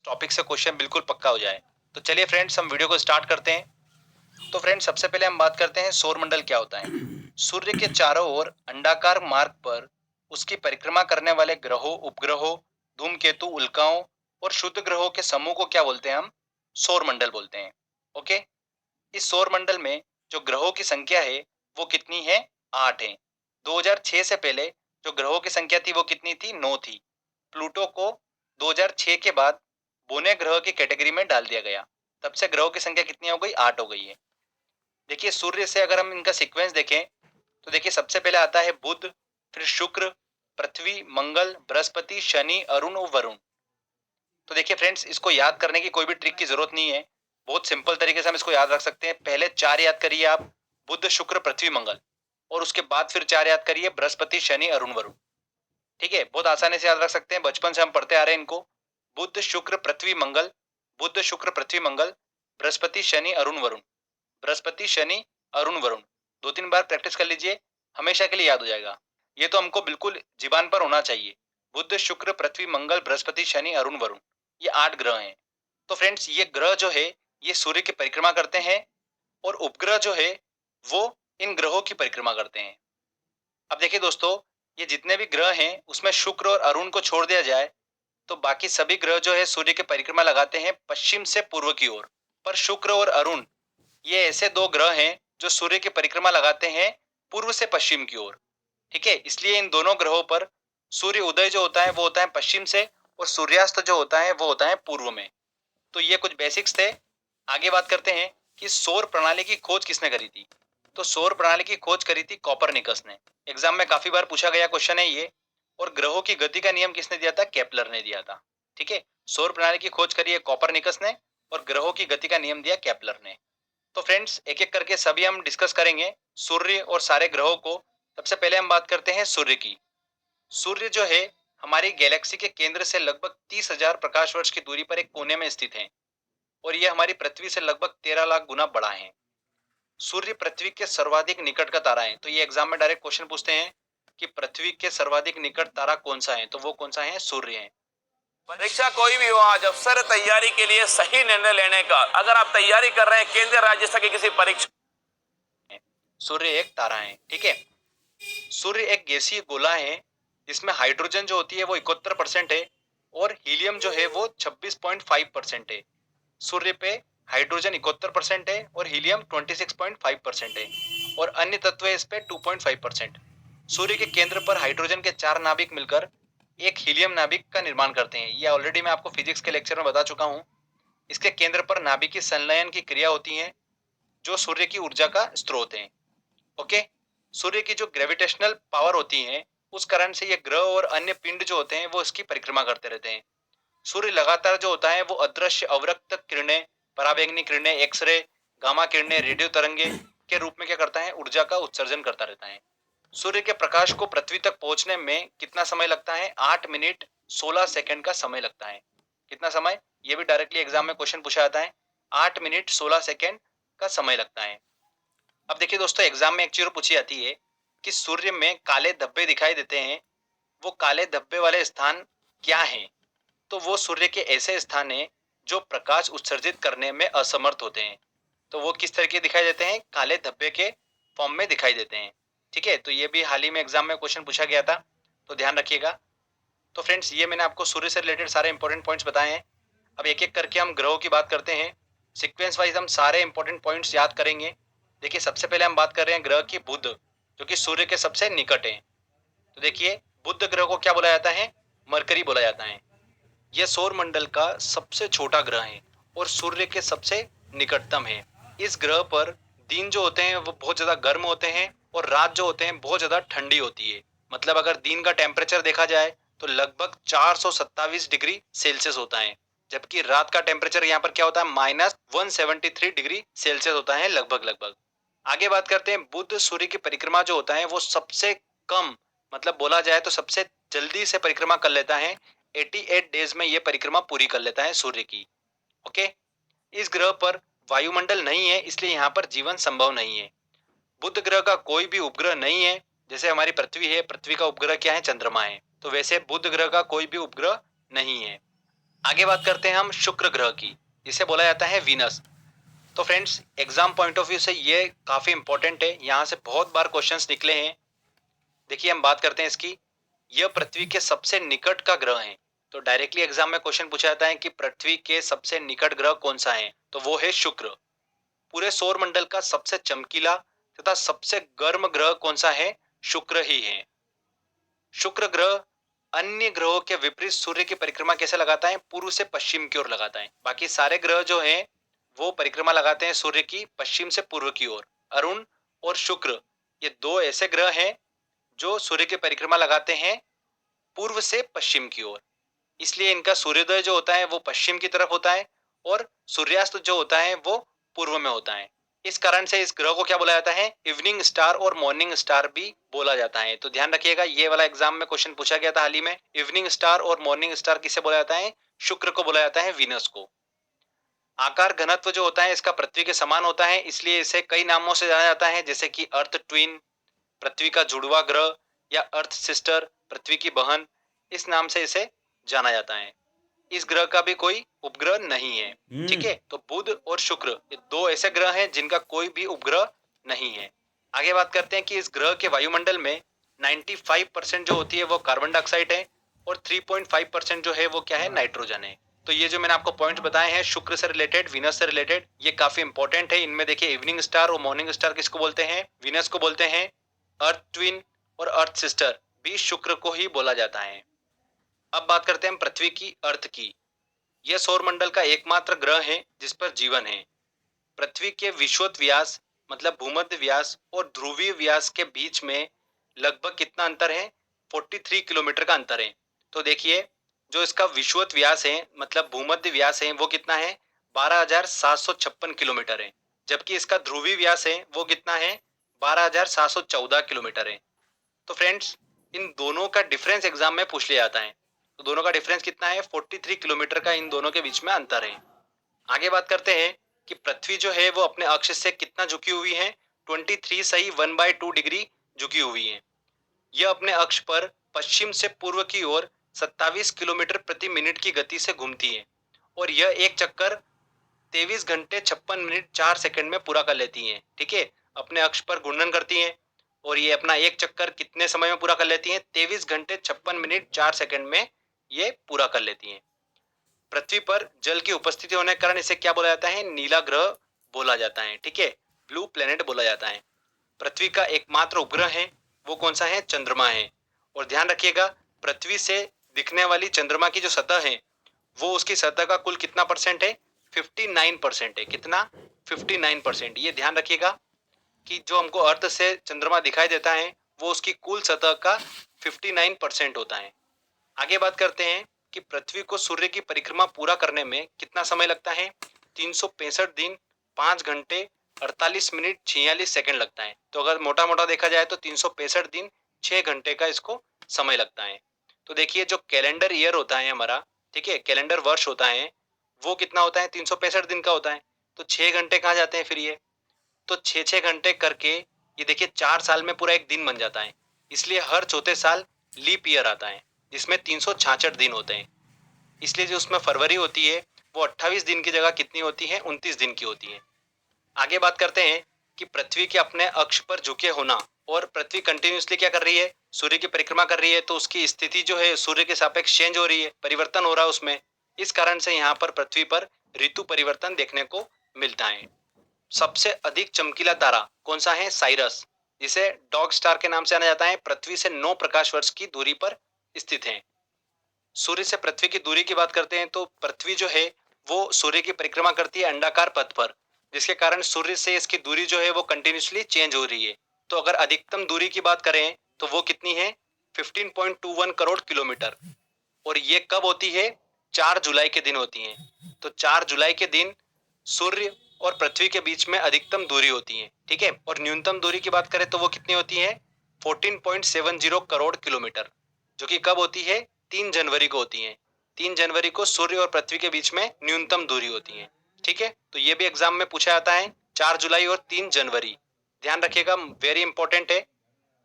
Topic से question बिल्कुल पक्का हो जाए। तो चलिए फ्रेंड्स, हम वीडियो को स्टार्ट करते हैं। तो फ्रेंड्स, सबसे पहले हम बात करते हैं सौर मंडल क्या होता है। सूर्य के चारों ओर अंडाकार मार्ग पर उसकी परिक्रमा करने वाले ग्रहों, उपग्रहों, धूमकेतु, उल्काओं और शुद्ध ग्रहों के समूह को क्या बोलते हैं? हम सौर मंडल बोलते हैं। ओके। इस सौर मंडल में जो ग्रहों की संख्या है वो कितनी है? 8 है। 2006 से पहले जो ग्रहों की संख्या थी वो कितनी थी? 9 थी। प्लूटो को 2006 के बाद बोने ग्रह की कैटेगरी में डाल दिया गया। तब से ग्रहों की संख्या कितनी हो गई? 8 हो गई है। देखिए, सूर्य से अगर हम इनका सीक्वेंस देखें तो देखिए, सबसे पहले आता है बुध, फिर शुक्र, पृथ्वी, मंगल, बृहस्पति, शनि, अरुण और वरुण। तो देखिए फ्रेंड्स, इसको याद करने की कोई भी ट्रिक की जरूरत नहीं है। बहुत सिंपल तरीके से हम इसको याद रख सकते हैं। पहले 4 याद करिए आप, बुध, शुक्र, पृथ्वी, मंगल, और उसके बाद फिर 4 याद करिए, बृहस्पति, शनि, अरुण, वरुण। ठीक है, बहुत आसानी से याद रख सकते हैं, बचपन से हम पढ़ते आ रहे हैं इनको। बुध, शुक्र, पृथ्वी, मंगल, बुध, शुक्र, पृथ्वी, मंगल, बृहस्पति, शनि, अरुण, वरुण, बृहस्पति, शनि, अरुण, वरुण। 2-3 बार प्रैक्टिस कर लीजिए, हमेशा के लिए याद हो जाएगा। ये तो हमको बिल्कुल जीबान पर होना चाहिए। बुध, शुक्र, पृथ्वी, मंगल, बृहस्पति, शनि, अरुण, वरुण, ये 8 ग्रह हैं। तो फ्रेंड्स, ये ग्रह जो है ये सूर्य की परिक्रमा करते हैं, और उपग्रह जो है वो इन ग्रहों की परिक्रमा करते हैं। अब देखिए दोस्तों, ये जितने भी ग्रह हैं उसमें शुक्र और अरुण को छोड़ दिया जाए तो बाकी सभी ग्रह जो है सूर्य की परिक्रमा लगाते हैं पश्चिम से पूर्व की ओर। पर शुक्र और अरुण ये ऐसे 2 ग्रह हैं जो सूर्य की परिक्रमा लगाते हैं पूर्व से पश्चिम की ओर। ठीक है, इसलिए इन दोनों ग्रहों पर सूर्य उदय जो होता है वो होता है पश्चिम से, और सूर्यास्त जो होता है वो होता है पूर्व में। तो ये कुछ बेसिक्स थे। आगे बात करते हैं कि सौर प्रणाली की खोज किसने करी थी। तो सौर प्रणाली की खोज करी थी कोपरनिकस ने। एग्जाम में काफी बार पूछा गया क्वेश्चन है ये। और ग्रहों की गति का नियम किसने दिया था? केपलर ने दिया था। ठीक है, सौर प्रणाली की खोज करी है कोपरनिकस ने, और ग्रहों की गति का नियम दिया केपलर ने। तो फ्रेंड्स, एक एक करके सभी हम डिस्कस करेंगे सूर्य और सारे ग्रहों को। सबसे पहले हम बात करते हैं सूर्य की। सूर्य जो है हमारी गैलेक्सी के केंद्र से लगभग 30,000 प्रकाश वर्ष की दूरी पर एक कोने में स्थित है, और यह हमारी पृथ्वी से लगभग 13 लाख गुना बड़ा है। सूर्य पृथ्वी के सर्वाधिक निकट का तारा है। तो ये एग्जाम में डायरेक्ट क्वेश्चन पूछते हैं कि पृथ्वी के सर्वाधिक निकट तारा कौन सा है, तो वो कौन सा है? सूर्य है। परीक्षा कोई भी हो, आज अवसर तैयारी के लिए सही निर्णय लेने का। अगर आप तैयारी कर रहे हैं केंद्रीय राज्य स्तर की किसी परीक्षा। सूर्य एक तारा है। ठीक है, सूर्य एक गैसीय गोला है जिसमें हाइड्रोजन जो होती है वो 71% है, और हीलियम जो है वो 26.5% है। सूर्य पे हाइड्रोजन 71% है और हीलियम 26.5% है, और अन्य तत्व है इस पे 2.5%। सूर्य के केंद्र पर हाइड्रोजन के 4 नाभिक मिलकर एक हीलियम नाभिक का निर्माण करते हैं। ये ऑलरेडी मैं आपको फिजिक्स के लेक्चर में बता चुका हूँ। इसके केंद्र पर नाभिकीय संलयन की क्रिया होती है जो सूर्य की ऊर्जा का स्रोत है। ओके। सूर्य की जो ग्रेविटेशनल पावर होती है उस कारण से ये ग्रह और अन्य पिंड जो होते हैं वो इसकी परिक्रमा करते रहते हैं। सूर्य लगातार जो होता है वो अदृश्य अवरक्त किरणें, पराबैंगनी किरणें, एक्सरे, गामा किरणें, रेडियो तरंगे के रूप में क्या करता है? ऊर्जा का उत्सर्जन करता रहता है। सूर्य के प्रकाश को पृथ्वी तक पहुंचने में कितना समय लगता है? 8 मिनट 16 सेकंड का समय लगता है। कितना समय? ये भी डायरेक्टली एग्जाम में क्वेश्चन पूछा जाता है। 8 मिनट 16 सेकंड का समय लगता है। अब देखिए दोस्तों, एग्जाम में एक चीज पूछी जाती है कि सूर्य में काले धब्बे दिखाई देते हैं, वो काले धब्बे वाले स्थान क्या हैं? तो वो सूर्य के ऐसे स्थान हैं जो प्रकाश उत्सर्जित करने में असमर्थ होते हैं। तो वो किस तरह के दिखाई देते हैं? काले धब्बे के फॉर्म में दिखाई देते हैं। ठीक है, तो ये भी हाल ही में एग्जाम में क्वेश्चन पूछा गया था, तो ध्यान रखिएगा। तो फ्रेंड्स, ये मैंने आपको सूर्य से रिलेटेड सारे इंपॉर्टेंट पॉइंट्स बताए हैं। अब एक एक करके हम ग्रहों की बात करते हैं। सीक्वेंस वाइज हम सारे इंपॉर्टेंट पॉइंट्स याद करेंगे। देखिए, सबसे पहले हम बात कर रहे हैं ग्रह की बुध, जो कि सूर्य के सबसे निकट है। तो देखिए, बुध ग्रह को क्या बोला जाता है? मरकरी बोला जाता है। यह सौर मंडल का सबसे छोटा ग्रह है और सूर्य के सबसे निकटतम है। इस ग्रह पर दिन जो होते हैं वो बहुत ज्यादा गर्म होते हैं, और रात जो होते हैं बहुत ज्यादा ठंडी होती है। मतलब अगर दिन का टेम्परेचर देखा जाए तो लगभग 427 डिग्री सेल्सियस होता है, जबकि रात का टेम्परेचर यहाँ पर क्या होता है? -173 डिग्री सेल्सियस होता है लगभग लगभग। आगे बात करते हैं, बुध सूर्य की परिक्रमा जो होता है वो सबसे कम, मतलब बोला जाए तो सबसे जल्दी से परिक्रमा कर लेता है। 88 डेज में ये परिक्रमा पूरी कर लेता है सूर्य की। ओके। इस ग्रह पर वायुमंडल नहीं है, इसलिए यहाँ पर जीवन संभव नहीं है। बुध ग्रह का कोई भी उपग्रह नहीं है। जैसे हमारी पृथ्वी है, पृथ्वी का उपग्रह क्या है? चंद्रमा है। तो वैसे बुध ग्रह का कोई भी उपग्रह नहीं है। आगे बात करते हैं हम शुक्र ग्रह की, इसे बोला जाता है वीनस। तो friends exam point of view से ये काफी इंपॉर्टेंट है, यहाँ से बहुत बार क्वेश्चंस निकले हैं। देखिए हम बात करते हैं इसकी, यह पृथ्वी के सबसे निकट का ग्रह है। तो डायरेक्टली एग्जाम में क्वेश्चन पूछा जाता है कि पृथ्वी के सबसे निकट ग्रह कौन सा है, तो वो है शुक्र। पूरे सौर मंडल का सबसे चमकीला तथा सबसे गर्म ग्रह कौन सा है, शुक्र ही है। शुक्र ग्रह अन्य ग्रहों के विपरीत सूर्य की परिक्रमा कैसे लगाता है, पूर्व से पश्चिम की ओर लगाता है। बाकी सारे ग्रह जो हैं वो परिक्रमा लगाते हैं सूर्य की पश्चिम से पूर्व की ओर। अरुण और शुक्र ये दो ऐसे ग्रह हैं जो सूर्य की परिक्रमा लगाते हैं पूर्व से पश्चिम की ओर। इसलिए इनका सूर्योदय जो होता है वो पश्चिम की तरफ होता है और सूर्यास्त जो होता है वो पूर्व में होता है। इस कारण से इस ग्रह को क्या बोला जाता है, इवनिंग स्टार और मॉर्निंग स्टार भी बोला जाता है। तो ध्यान रखिएगा, ये वाला एग्जाम में क्वेश्चन पूछा गया था हाल ही में। इवनिंग स्टार और मॉर्निंग स्टार किसे बोला जाता है, शुक्र को बोला जाता है, वीनस को। आकार घनत्व जो होता है इसका पृथ्वी के समान होता है, इसलिए इसे कई नामों से जाना जाता है, जैसे कि अर्थ ट्विन, पृथ्वी का जुड़वा ग्रह, या अर्थ सिस्टर, पृथ्वी की बहन। इस नाम से इसे जाना जाता है। इस ग्रह का भी कोई उपग्रह नहीं है। ठीक है, तो बुध और शुक्र ये दो ऐसे ग्रह हैं जिनका कोई भी उपग्रह नहीं है। आगे बात करते हैं कि इस ग्रह के वायुमंडल में 95% जो होती है वो कार्बन डाइऑक्साइड है और 3.5% जो है वो क्या है, नाइट्रोजन है। तो ये जो मैंने आपको पॉइंट बताए हैं शुक्र से रिलेटेड, वीनस से रिलेटेड, ये काफी इंपॉर्टेंट है। इनमें देखिए इवनिंग स्टार और मॉर्निंग स्टार किसको बोलते हैं, वीनस को बोलते हैं। अर्थ ट्विन और अर्थ सिस्टर भी शुक्र को ही बोला जाता है। अब बात करते हैं हम पृथ्वी की, अर्थ की। यह सौरमंडल का एकमात्र ग्रह है जिस पर जीवन है। पृथ्वी के विषुवत व्यास मतलब भूमध्य व्यास और ध्रुवीय व्यास के बीच में लगभग कितना अंतर है, 43 किलोमीटर का अंतर है। तो देखिए जो इसका विषुवत व्यास है मतलब भूमध्य व्यास है वो कितना है, 12,756 किलोमीटर है। जबकि इसका ध्रुवीय व्यास है वो कितना है, 12,714 किलोमीटर है। तो फ्रेंड्स इन दोनों का डिफरेंस एग्जाम में पूछ लिया जाता है। तो दोनों का डिफरेंस कितना है, 43 किलोमीटर का इन दोनों के बीच में अंतर है। आगे बात करते हैं कि पृथ्वी जो है वो अपने अक्ष से कितना झुकी हुई है, 23 सही 1/2 डिग्री झुकी हुई है। यह अपने अक्ष पर पश्चिम से पूर्व की ओर 27 किलोमीटर प्रति मिनट की गति से घूमती है और यह एक चक्कर 23 घंटे 56 मिनट 4 सेकंड में पूरा कर लेती हैं। ठीक है, अपने अक्ष पर घूर्णन करती हैं और ये अपना एक चक्कर कितने समय में पूरा कर लेती हैं, 23 घंटे 56 मिनट 4 सेकंड में ये पूरा कर लेती हैं। पृथ्वी पर जल की उपस्थिति होने के कारण इसे क्या बोला जाता है, नीला ग्रह बोला जाता है। ठीक है, ब्लू प्लेनेट बोला जाता है। पृथ्वी का एकमात्र उपग्रह है वो कौन सा है, चंद्रमा है। और ध्यान रखिएगा पृथ्वी से दिखने वाली चंद्रमा की जो सतह है वो उसकी सतह का कुल कितना परसेंट है, 59% है। कितना, 59%। ये ध्यान रखिएगा कि जो हमको अर्थ से चंद्रमा दिखाई देता है वो उसकी कुल सतह का 59% होता है। आगे बात करते हैं कि पृथ्वी को सूर्य की परिक्रमा पूरा करने में कितना समय लगता है, 365 दिन 5 घंटे 48 मिनट 46 सेकंड लगता है। तो अगर मोटा मोटा देखा जाए तो 365 दिन 6 घंटे का इसको समय लगता है। तो देखिए जो कैलेंडर ईयर होता है हमारा, ठीक है, कैलेंडर वर्ष होता है वो कितना होता है, 365 दिन का होता है। तो 6 घंटे कहाँ जाते हैं फिर ये, तो 6-6 घंटे करके ये देखिए 4 साल में पूरा एक दिन बन जाता है। इसलिए हर चौथे साल लीप ईयर आता है जिसमें 366 दिन होते हैं। इसलिए जो उसमें फरवरी होती है वो 28 दिन की जगह कितनी होती है, 29 दिन की होती है। आगे बात करते हैं कि पृथ्वी के अपने अक्ष पर झुके होना, और पृथ्वी कंटिन्यूसली क्या कर रही है, सूर्य की परिक्रमा कर रही है, तो उसकी स्थिति जो है सूर्य के सापेक्ष चेंज हो रही है, परिवर्तन हो रहा है उसमें। इस कारण से यहाँ पर पृथ्वी पर ऋतु परिवर्तन देखने को मिलता है। सबसे अधिक चमकीला तारा कौन सा है, साइरस, जिसे डॉग स्टार के नाम से जाना जाता है। पृथ्वी से 9 प्रकाश वर्ष की दूरी पर स्थित है। सूर्य से पृथ्वी की दूरी की बात करते हैं तो पृथ्वी जो है वो सूर्य की परिक्रमा करती है अंडाकार पथ पर, जिसके कारण सूर्य से इसकी दूरी जो है वो कंटिन्यूसली चेंज हो रही है। तो अगर अधिकतम दूरी की बात करें तो वो कितनी है, 15.21 करोड़ किलोमीटर। और ये कब होती है, 4 जुलाई के दिन होती है। तो 4 जुलाई के दिन सूर्य और पृथ्वी के बीच में अधिकतम दूरी होती है। ठीक है, और न्यूनतम दूरी की बात करें तो वो कितनी होती है, 14.70 करोड़ किलोमीटर, जो कि कब होती है, 3 जनवरी को होती है। 3 जनवरी को सूर्य और पृथ्वी के बीच में न्यूनतम दूरी होती है। ठीक है, तो ये भी एग्जाम में पूछा जाता है, 4 जुलाई और 3 जनवरी। ध्यान रखिएगा, वेरी इंपॉर्टेंट है।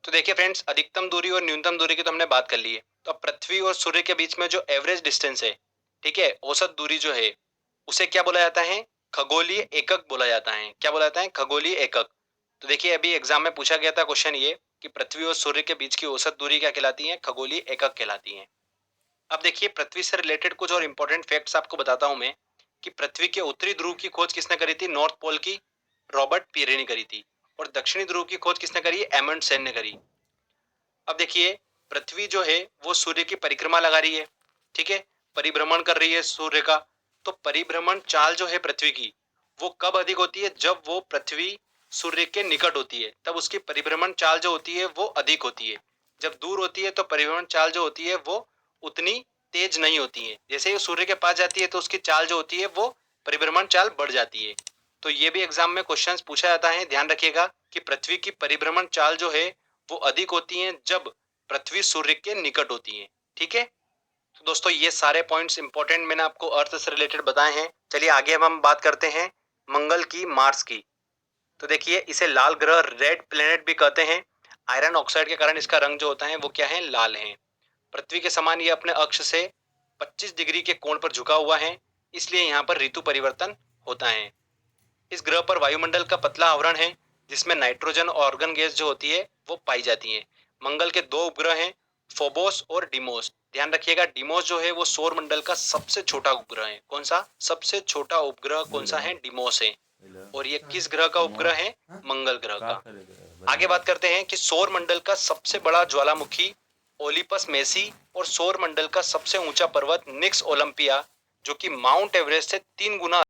तो देखिए फ्रेंड्स, अधिकतम दूरी और न्यूनतम दूरी की तो हमने बात कर ली है। तो अब पृथ्वी और सूर्य के बीच में जो एवरेज डिस्टेंस है ठीक है, औसत दूरी जो है उसे क्या बोला जाता है? खगोलीय एकक बोला जाता है। क्या बोला जाता है? खगोलीय एकक। तो देखिए अभी एग्जाम में पूछा गया था क्वेश्चन ये कि पृथ्वी और सूर्य के बीच की औसत दूरी क्या कहलाती है? खगोलीय एकक कहलाती है। अब देखिए पृथ्वी से रिलेटेड कुछ और इंपॉर्टेंट फैक्ट्स आपको बताता हूं मैं कि पृथ्वी के उत्तरी ध्रुव की खोज किसने करी थी? नॉर्थ पोल की रॉबर्ट पीरे ने करी थी। और दक्षिणी ध्रुव की खोज किसने करी? एमंडसेन ने करी। अब देखिए पृथ्वी जो है वो सूर्य की परिक्रमा लगा रही है, ठीक है, परिभ्रमण कर रही है सूर्य का। तो परिभ्रमण चाल जो है पृथ्वी की वो कब अधिक होती है? जब वो पृथ्वी सूर्य के निकट होती है तब उसकी परिभ्रमण चाल जो होती है वो अधिक होती है। जब दूर होती है तो परिभ्रमण चाल जो होती है वो उतनी तेज नहीं होती है। जैसे ही सूर्य के पास जाती है तो उसकी चाल जो होती है वो परिभ्रमण चाल बढ़ जाती है। तो ये भी एग्जाम में क्वेश्चंस पूछा जाता है, ध्यान रखिएगा कि पृथ्वी की परिभ्रमण चाल जो है वो अधिक होती है जब पृथ्वी सूर्य के निकट होती है। ठीक है, तो दोस्तों ये सारे पॉइंट्स इंपॉर्टेंट मैंने आपको अर्थ से रिलेटेड बताए हैं। चलिए आगे अब हम बात करते हैं मंगल की, मार्स की। तो देखिए इसे लाल ग्रह, रेड प्लेनेट भी कहते हैं। आयरन ऑक्साइड के कारण इसका रंग जो होता है वो क्या है? लाल है। पृथ्वी के समान ये अपने अक्ष से 25 डिग्री के कोण पर झुका हुआ है, इसलिए यहाँ पर ऋतु परिवर्तन होता है। इस ग्रह पर वायुमंडल का पतला आवरण है जिसमें नाइट्रोजन और ऑर्गन गैस जो होती है वो पाई जाती है। मंगल के दो उपग्रह हैं, फोबोस और डिमोस। ध्यान रखिएगा डिमोस जो है वो सौर मंडल का सबसे छोटा उपग्रह है। कौन सा सबसे छोटा उपग्रह? कौन सा है? डिमोस है। और ये किस ग्रह का उपग्रह है? मंगल ग्रह का। आगे बात करते हैं कि सौर मंडल का सबसे बड़ा ज्वालामुखी ओलिपस मेसी और सौर मंडल का सबसे ऊंचा पर्वत निक्स ओलंपिया जो कि माउंट एवरेस्ट से 3 गुना